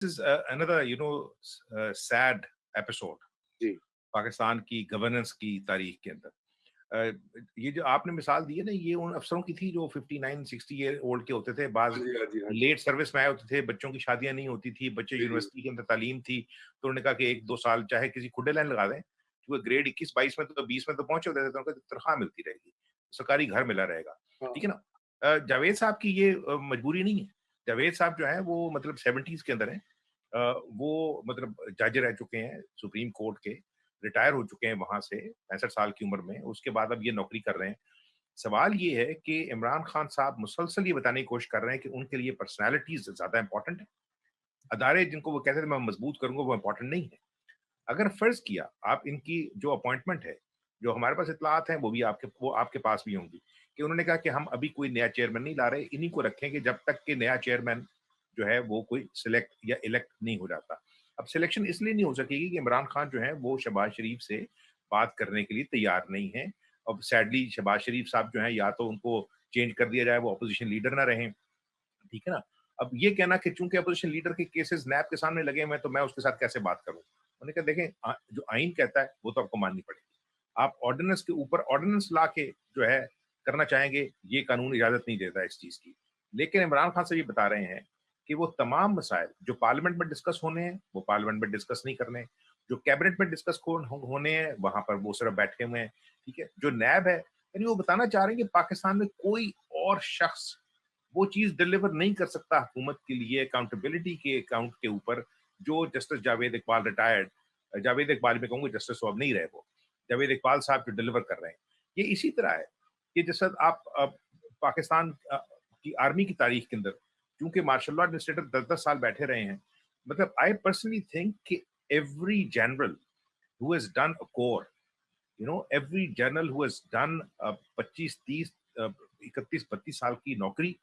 is another, sad episode جی پاکستان کی governance کی تاریخ کے اندر. یہ جو آپ نے مثال دی ہے نا، یہ ان افسروں کی تھی جو 59-60 ایئر اولڈ کے ہوتے تھے. بعض ہاں جی ہاں جی ہاں جی لیٹ سروس میں آئے ہوتے تھے، بچوں کی شادیاں نہیں ہوتی تھی، بچے جی جی یونیورسٹی کے اندر تعلیم تھی، تو انہوں نے کہا کہ 1-2 سال چاہے کسی کھڈے لائن لگا دیں، کیونکہ گریڈ 21-22 میں تو 20 میں تو پہنچے ہوتے تھے، تو ان کو تنخواہ ملتی رہے گی، سرکاری گھر ملا رہے گا. ہاں ٹھیک ہے نا. جاوید صاحب کی یہ مجبوری نہیں ہے. جاوید صاحب جو ہیں وہ مطلب 70s کے اندر ہیں. وہ مطلب جج رہ چکے ہیں سپریم کورٹ کے، ریٹائر ہو چکے ہیں وہاں سے 65 سال کی عمر میں. اس کے بعد اب یہ نوکری کر رہے ہیں. سوال یہ ہے کہ عمران خان صاحب مسلسل یہ بتانے کی کوشش کر رہے ہیں کہ ان کے لیے پرسنالٹیز زیادہ امپورٹنٹ ہیں، ادارے جن کو وہ کہتے تھے میں مضبوط کروں گا وہ امپورٹنٹ نہیں ہے. اگر فرض کیا آپ ان کی جو اپوائنٹمنٹ ہے، جو ہمارے پاس اطلاعات ہیں وہ آپ کے پاس بھی ہوں گی، کہ انہوں نے کہا کہ ہم ابھی کوئی نیا چیئرمین نہیں لا رہے، انہی کو رکھیں گے جب تک کہ نیا چیئرمین جو ہے وہ کوئی سلیکٹ یا الیکٹ نہیں ہو جاتا. اب سلیکشن اس لیے نہیں ہو سکے گی کہ عمران خان جو ہے وہ شہباز شریف سے بات کرنے کے لیے تیار نہیں ہے. اب سیڈلی شہباز شریف صاحب جو ہیں یا تو ان کو چینج کر دیا جائے، وہ اپوزیشن لیڈر نہ رہیں. ٹھیک ہے نا. اب یہ کہنا کہ چونکہ اپوزیشن لیڈر کے کیسز نیب کے سامنے لگے ہوئے ہیں تو میں اس کے ساتھ کیسے بات کروں. انہوں نے کہا دیکھیں جو آئین کہتا ہے وہ تو آپ کو ماننی پڑے گی. آپ آرڈیننس کے اوپر آرڈیننس لا کے جو ہے کرنا چاہیں گے، یہ قانون اجازت نہیں دیتا اس چیز کی. لیکن عمران خان سے یہ بتا رہے ہیں کہ وہ تمام مسائل جو پارلیمنٹ میں ڈسکس ہونے ہیں وہ پارلیمنٹ میں ڈسکس نہیں کرنے، جو کیبنٹ میں ڈسکس ہونے ہیں وہاں پر وہ صرف بیٹھے ہوئے ہیں. ٹھیک ہے. جو نیب ہے، یعنی وہ بتانا چاہ رہے ہیں کہ پاکستان میں کوئی اور شخص وہ چیز ڈلیور نہیں کر سکتا حکومت کے لیے اکاؤنٹیبلٹی کے اکاؤنٹ کے اوپر جو جسٹس جاوید اقبال ریٹائرڈ، جاوید اقبال میں کہوں گا جسٹس اب نہیں رہے، وہ جاوید اقبال صاحب جو ڈلیور کر رہے ہیں. یہ اسی طرح ہے کہ جیسا آپ پاکستان کی آرمی کی تاریخ کے اندر کیونکہ مارشل لاء ایڈمنسٹریٹر 10-10 سال بیٹھے رہے ہیں. مطلب آئی پرسنلی تھنک کہ every general who has done a corps, every general who has done 25-30 31-32 سال کی نوکری،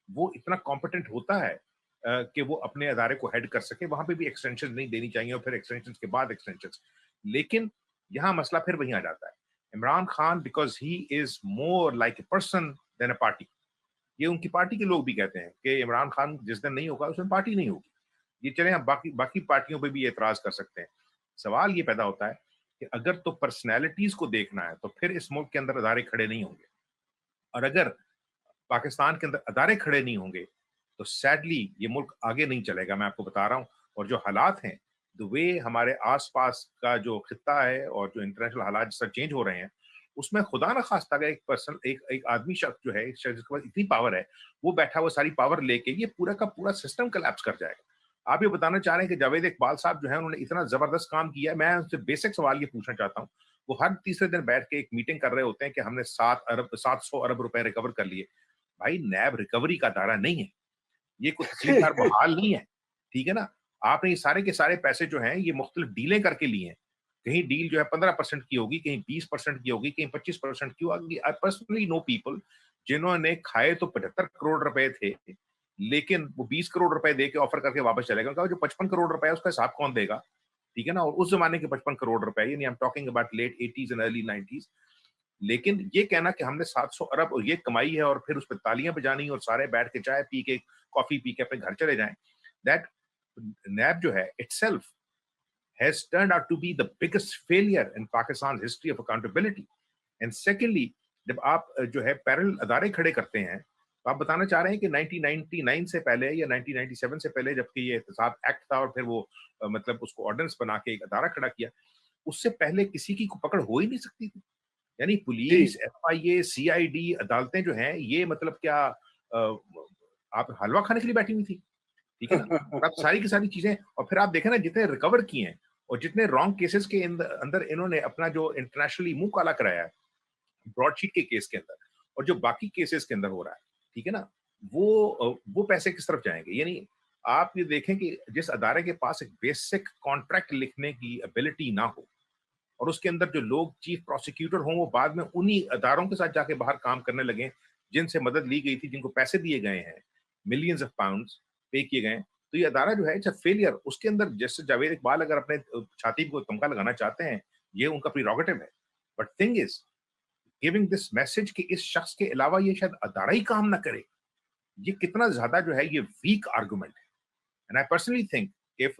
وہ اتنا کمپٹنٹ ہوتا ہے کہ وہ اپنے ادارے کو ہیڈ کر سکے. وہاں پہ بھی ایکسٹینشن نہیں دینی چاہیے اور پھر ایکسٹینشن کے بعد ایکسٹینشن. لیکن یہاں مسئلہ پھر وہیں آ جاتا ہے. Imran Khan because he is more like a person than a party. یہ ان کی پارٹی کے لوگ بھی کہتے ہیں کہ عمران خان جس دن نہیں ہوگا اس دن پارٹی نہیں ہوگی. یہ چلیں ہم باقی پارٹیوں پہ بھی اعتراض کر سکتے ہیں. سوال یہ پیدا ہوتا ہے کہ اگر تو پرسنالٹیز کو دیکھنا ہے تو پھر اس ملک کے اندر ادارے کھڑے نہیں ہوں گے. اور اگر پاکستان کے اندر ادارے کھڑے نہیں ہوں گے تو سیڈلی یہ ملک آگے نہیں چلے گا. میں آپ کو بتا رہا ہوں. اور جو حالات ہیں، the way ہمارے آس پاس کا جو خطہ ہے اور جو انٹرنیشنل حالات جس طرح چینج ہو رہے ہیں، اس میں خدا نہ خواستہ اگر ایک آدمی شخص جو ہے، ایک شخص کے پاس اتنی پاور ہے، وہ بیٹھا وہ ساری پاور لے کے یہ پورا کا پورا سسٹم کلیپس کر جائے گا. آپ یہ بتانا چاہ رہے ہیں کہ جاوید اقبال صاحب جو ہے انہوں نے اتنا زبردست کام کیا ہے. میں ان سے بیسک سوال یہ پوچھنا چاہتا ہوں. وہ ہر تیسرے دن بیٹھ کے ایک میٹنگ کر رہے ہوتے ہیں کہ ہم نے 700 ارب روپے ریکور کر لیے. بھائی نیب ریکوری کا دائرہ نہیں ہے، یہ کوئی تسلیم دار محال نہیں ہے. ٹھیک ہے نا. آپ نے یہ سارے کے سارے پیسے جو ہیں یہ مختلف ڈیلیں کر کے لیے ہیں. کہیں ڈیل جو ہے 15% کی ہوگی، کہیں 20% کی ہوگی، کہیں 25% کی ہوگی. I personally know people جنہوں نے کھائے تو 75 کروڑ روپے تھے، لیکن وہ 20 کروڑ روپے دے کے آفر کر کے واپس چلے گا. جو 55 کروڑ روپے ہے اس کا حساب کون دے گا؟ ٹھیک ہے نا. اور اس زمانے کے 55 کروڑ روپے، یعنی I'm talking about late 80s and early 90s. لیکن یہ کہنا کہ ہم نے 700 ارب اور یہ کمائی ہے اور پھر اس پہ تالیاں بجانی اور سارے بیٹھ کے چائے پی کے کافی پی کے اپنے گھر چلے جائیں، دیٹ نیب جو ہے itself has turned out to be the biggest failure in Pakistan's history of accountability. And secondly, جب آپ جو ہے پیرل ادارے کھڑے کرتے ہیں تو آپ بتانا چاہ رہے ہیں کہ 1999 سے پہلے یا 1997 سے پہلے جبکہ یہ احتساب ایکٹ تھا اور پھر وہ مطلب اس کو آرڈیننس بنا کے ایک ادارہ کھڑا کیا، اس سے پہلے کسی کی پکڑ ہو ہی نہیں سکتی تھی. یعنی جی police, F I A, C I D عدالتیں جو ہیں یہ مطلب کیا آپ حلوہ کھانے کے لیے بیٹھی ہوئی تھی. ٹھیک ہے نا. اور آپ ساری کی ساری چیزیں اور پھر آپ دیکھیں نا جتنے ریکور کیے ہیں اور جتنے رانگ کیسز کے اندر انہوں نے اپنا جو انٹرنیشنلی منہ کالا کرایا ہے براڈ شیٹ کے کیس کے اندر اور جو باقی کیسز کے اندر ہو رہا ہے، ٹھیک ہے نا، وہ پیسے کس طرف جائیں گے. یعنی آپ یہ دیکھیں کہ جس ادارے کے پاس ایک بیسک کانٹریکٹ لکھنے کی ابیلٹی نہ ہو اور اس کے اندر جو لوگ چیف پروسیکیوٹر ہوں وہ بعد میں انہی اداروں کے ساتھ جا کے باہر کام کرنے لگیں جن سے مدد لی گئی تھی، جن کو پیسے دیے گئے ہیں، ملینز آف پاؤنڈز پے کیے گئے ہیں، تو یہ ادارہ جو ہے اٹس اے فیلئر. اس کے اندر جیسے جاوید اقبال اگر اپنے چھاتی کو تمغہ لگانا چاہتے ہیں یہ ان کا پریروگیٹو ہے. But thing is giving this message کہ اس شخص کے علاوہ یہ شاید ادارہ ہی کام نہ کرے، یہ کتنا زیادہ جو ہے یہ ویک آرگومنٹ ہے. And I personally think if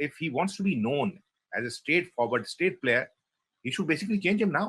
if he wants to be known as a straightforward state player, he should basically change him now.